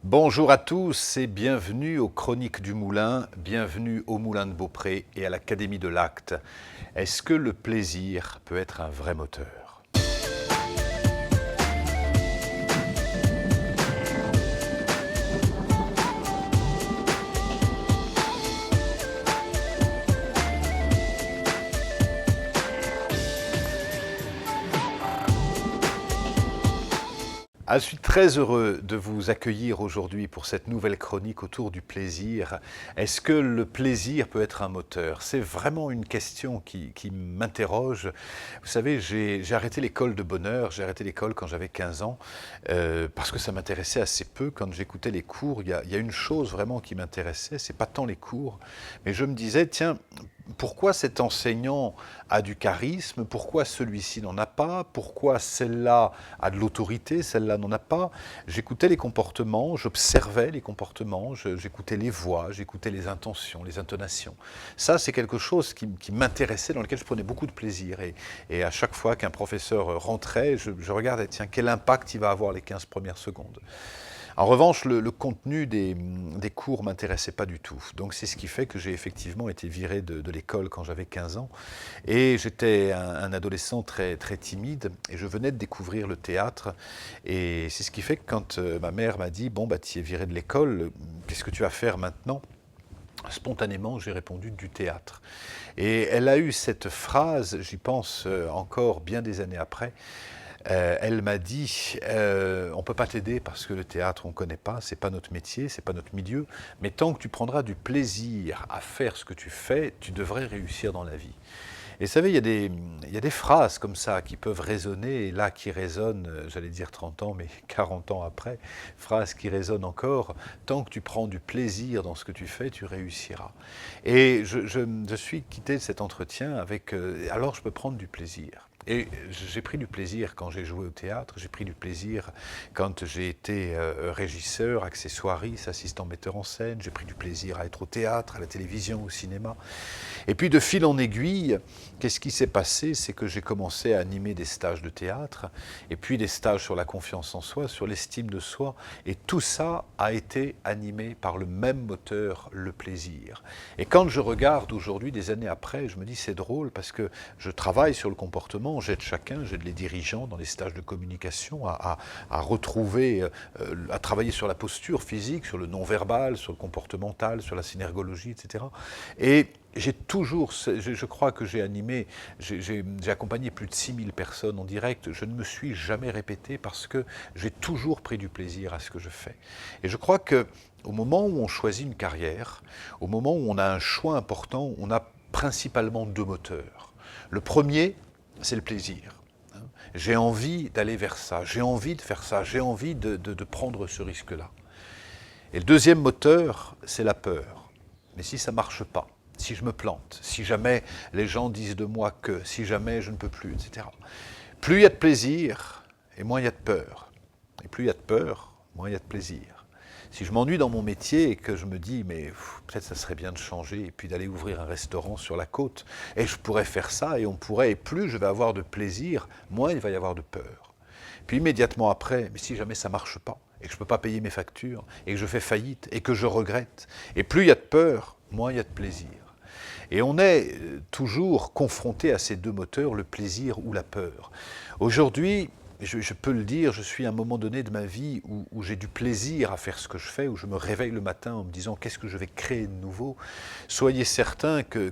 Bonjour à tous et bienvenue aux Chroniques du Moulin, bienvenue au Moulin de Beaupré et à l'Académie de l'Acte. Est-ce que le plaisir peut être un vrai moteur ? Je suis très heureux de vous accueillir aujourd'hui pour cette nouvelle chronique autour du plaisir. Est-ce que le plaisir peut être un moteur ? C'est vraiment une question qui m'interroge. Vous savez, j'ai arrêté l'école de bonheur, j'ai arrêté l'école quand j'avais 15 ans, parce que ça m'intéressait assez peu. Quand j'écoutais les cours, il y a une chose vraiment qui m'intéressait, c'est pas tant les cours, mais je me disais, tiens, pourquoi cet enseignant a du charisme, pourquoi celui-ci n'en a pas, pourquoi celle-là a de l'autorité, celle-là n'en a pas. J'écoutais les comportements, j'observais les comportements, j'écoutais les voix, j'écoutais les intentions, les intonations. Ça, c'est quelque chose qui m'intéressait, dans lequel je prenais beaucoup de plaisir. Et à chaque fois qu'un professeur rentrait, je regardais, tiens, quel impact il va avoir les 15 premières secondes. En revanche, le contenu des cours ne m'intéressait pas du tout. Donc c'est ce qui fait que j'ai effectivement été viré de l'école quand j'avais 15 ans. Et j'étais un adolescent très, très timide et je venais de découvrir le théâtre. Et c'est ce qui fait que quand ma mère m'a dit « Bon, bah, tu es viré de l'école, qu'est-ce que tu vas faire maintenant ?» Spontanément, j'ai répondu du théâtre. Et elle a eu cette phrase, j'y pense encore bien des années après, elle m'a dit on ne peut pas t'aider parce que le théâtre, on ne connaît pas, ce n'est pas notre métier, ce n'est pas notre milieu, mais tant que tu prendras du plaisir à faire ce que tu fais, tu devrais réussir dans la vie. Et vous savez, il y a des phrases comme ça qui peuvent résonner, et là qui résonnent, j'allais dire 30 ans, mais 40 ans après, phrases qui résonnent encore, tant que tu prends du plaisir dans ce que tu fais, tu réussiras. Et je suis quitté de cet entretien avec, alors je peux prendre du plaisir. Et j'ai pris du plaisir quand j'ai joué au théâtre, j'ai pris du plaisir quand j'ai été régisseur, accessoiriste, assistant metteur en scène, j'ai pris du plaisir à être au théâtre, à la télévision, au cinéma. Et puis de fil en aiguille, qu'est-ce qui s'est passé? C'est que j'ai commencé à animer des stages de théâtre, et puis des stages sur la confiance en soi, sur l'estime de soi, et tout ça a été animé par le même moteur, le plaisir. Et quand je regarde aujourd'hui, des années après, je me dis c'est drôle parce que je travaille sur le comportement, j'aide chacun, j'aide les dirigeants dans les stages de communication à retrouver, à travailler sur la posture physique, sur le non-verbal, sur le comportemental, sur la synergologie, etc. Et j'ai toujours, je crois que j'ai animé, j'ai accompagné plus de 6000 personnes en direct, je ne me suis jamais répété parce que j'ai toujours pris du plaisir à ce que je fais. Et je crois que au moment où on choisit une carrière, au moment où on a un choix important, on a principalement deux moteurs. Le premier, c'est le plaisir. J'ai envie d'aller vers ça, j'ai envie de faire ça, j'ai envie de prendre ce risque-là. Et le deuxième moteur, c'est la peur. Mais si ça ne marche pas, si je me plante, si jamais les gens disent de moi que, si jamais je ne peux plus, etc. Plus il y a de plaisir, et moins il y a de peur. Et plus il y a de peur, moins il y a de plaisir. Si je m'ennuie dans mon métier et que je me dis, mais peut-être ça serait bien de changer et puis d'aller ouvrir un restaurant sur la côte, et je pourrais faire ça, et on pourrait, et plus je vais avoir de plaisir, moins il va y avoir de peur. Puis immédiatement après, mais si jamais ça ne marche pas, et que je ne peux pas payer mes factures, et que je fais faillite, et que je regrette, et plus il y a de peur, moins il y a de plaisir. Et on est toujours confronté à ces deux moteurs, le plaisir ou la peur. Aujourd'hui, je peux le dire, je suis à un moment donné de ma vie où j'ai du plaisir à faire ce que je fais, où je me réveille le matin en me disant qu'est-ce que je vais créer de nouveau. Soyez certains que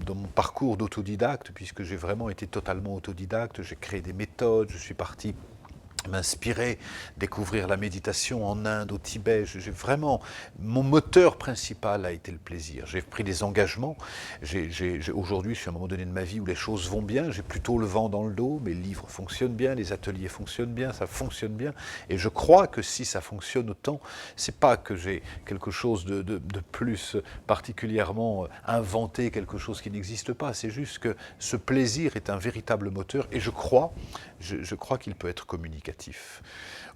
dans mon parcours d'autodidacte, puisque j'ai vraiment été totalement autodidacte, j'ai créé des méthodes, je suis parti m'inspirer, découvrir la méditation en Inde, au Tibet. J'ai vraiment, mon moteur principal a été le plaisir. J'ai pris des engagements. Aujourd'hui, je suis à un moment donné de ma vie où les choses vont bien. J'ai plutôt le vent dans le dos. Mes livres fonctionnent bien, les ateliers fonctionnent bien, ça fonctionne bien. Et je crois que si ça fonctionne autant, c'est pas que j'ai quelque chose de plus particulièrement inventé, quelque chose qui n'existe pas. C'est juste que ce plaisir est un véritable moteur. Et je crois qu'il peut être communicatif.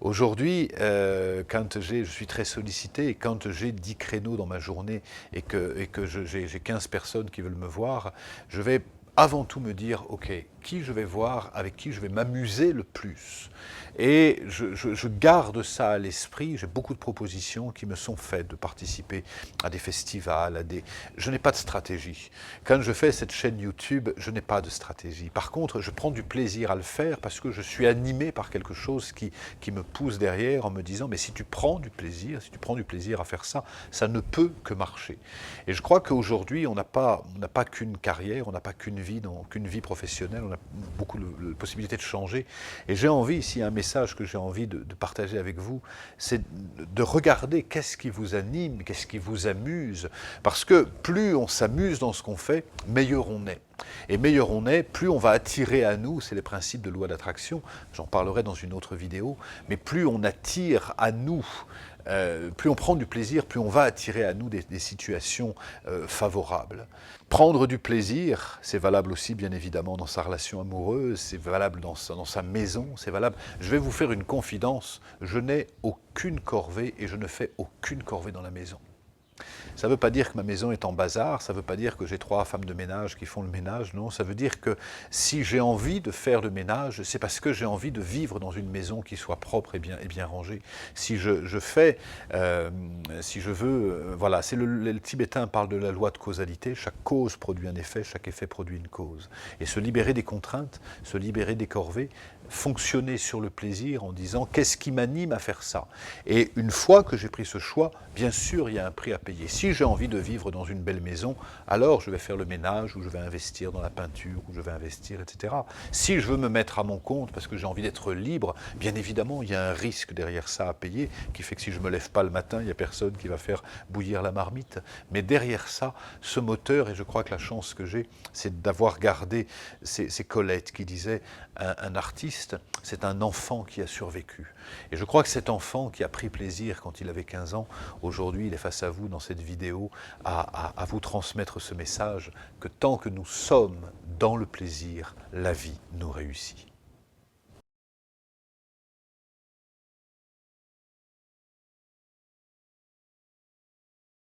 Aujourd'hui, quand je suis très sollicité et quand j'ai 10 créneaux dans ma journée et que j'ai 15 personnes qui veulent me voir, je vais avant tout me dire, OK, qui je vais voir, avec qui je vais m'amuser le plus. Et je garde ça à l'esprit. J'ai beaucoup de propositions qui me sont faites de participer à des festivals, Je n'ai pas de stratégie. Quand je fais cette chaîne YouTube, je n'ai pas de stratégie. Par contre, je prends du plaisir à le faire parce que je suis animé par quelque chose qui me pousse derrière en me disant, mais si tu prends du plaisir, si tu prends du plaisir à faire ça, ça ne peut que marcher. Et je crois qu'aujourd'hui, on n'a pas qu'une carrière, on n'a pas qu'une vie professionnelle, on a beaucoup de possibilités de changer. Et j'ai envie, s'il y a un message que j'ai envie de partager avec vous, c'est de regarder qu'est-ce qui vous anime, qu'est-ce qui vous amuse. Parce que plus on s'amuse dans ce qu'on fait, meilleur on est. Et meilleur on est, plus on va attirer à nous, c'est les principes de loi d'attraction, j'en parlerai dans une autre vidéo, mais plus on attire à nous, plus on prend du plaisir, plus on va attirer à nous des situations favorables. Prendre du plaisir, c'est valable aussi bien évidemment dans sa relation amoureuse, c'est valable dans sa maison, c'est valable. Je vais vous faire une confidence, je n'ai aucune corvée et je ne fais aucune corvée dans la maison. Ça ne veut pas dire que ma maison est en bazar, ça ne veut pas dire que j'ai 3 femmes de ménage qui font le ménage, non, ça veut dire que si j'ai envie de faire le ménage, c'est parce que j'ai envie de vivre dans une maison qui soit propre et bien rangée. Si je veux, voilà, le tibétain parle de la loi de causalité, chaque cause produit un effet, chaque effet produit une cause. Et se libérer des contraintes, se libérer des corvées, fonctionner sur le plaisir en disant qu'est-ce qui m'anime à faire ça. Et une fois que j'ai pris ce choix, bien sûr, il y a un prix à payer. Si j'ai envie de vivre dans une belle maison, alors je vais faire le ménage, ou je vais investir dans la peinture, ou je vais investir, etc. Si je veux me mettre à mon compte parce que j'ai envie d'être libre, bien évidemment, il y a un risque derrière ça à payer, qui fait que si je ne me lève pas le matin, il n'y a personne qui va faire bouillir la marmite. Mais derrière ça, ce moteur, et je crois que la chance que j'ai, c'est d'avoir gardé ces Colette qui disait un artiste, c'est un enfant qui a survécu. Et je crois que cet enfant qui a pris plaisir quand il avait 15 ans, aujourd'hui il est face à vous dans cette vidéo à vous transmettre ce message que tant que nous sommes dans le plaisir, la vie nous réussit.